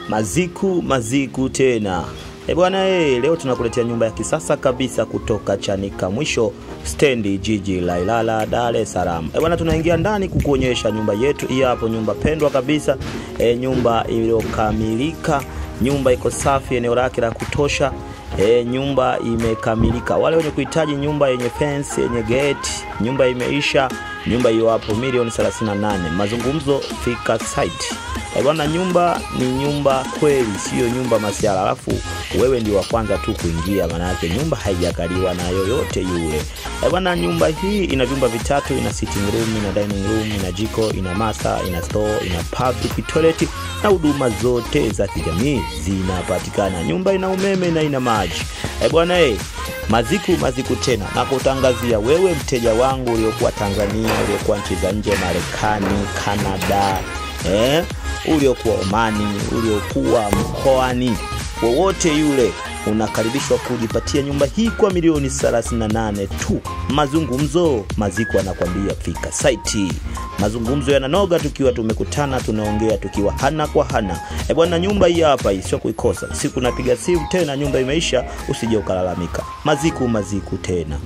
Maziku tena. Bwana leo tunakuletea nyumba ya kisasa kabisa kutoka Chanika Mwisho stendi jiji la Ilala, Dar es Salaam. Bwana tunaingia ndani kukuonyesha nyumba yetu. Hii hapo nyumba pendwa kabisa. Nyumba iliyokamilika, nyumba iko safi, eneo lake la kutosha. Nyumba imekamilika. Wale wenye kuhitaji nyumba yenye fence, yenye gate, nyumba imeisha, nyumba hiyo hapo milioni 38. Mazungumzo fika site. Bwana nyumba ni nyumba kweli, sio nyumba masiala. Alafu wewe ndio wa kwanza tu kuingia, maana yake nyumba haijakaliwa na yoyote yule. Bwana nyumba hii ina vyumba vitatu, ina sitting room, ina dining room, ina jiko, ina master, ina store, ina public toilet na huduma zote za kijamii zinapatikana. Nyumba ina umeme na ina maji. Bwana Maziku tena. Na kutangazia wewe mteja wangu uliokuwa Tanzania, uliokuwa nchi za nje, Marekani, Canada, uliokuwa Omani, uliokuwa mkoani, wowote yule unakaribishwa kujipatia nyumba hii kwa milioni 38 tu. Mazungumzo, Maziku anakuambia fika site. Mazungumzo yananoga tukiwa tumekutana, tunaongea tukiwa hana kwa hana. Bwana nyumba hii hapa sio kuikosa. Siku napiga simu tena nyumba imeisha, usije ukalalamika. Maziku tena.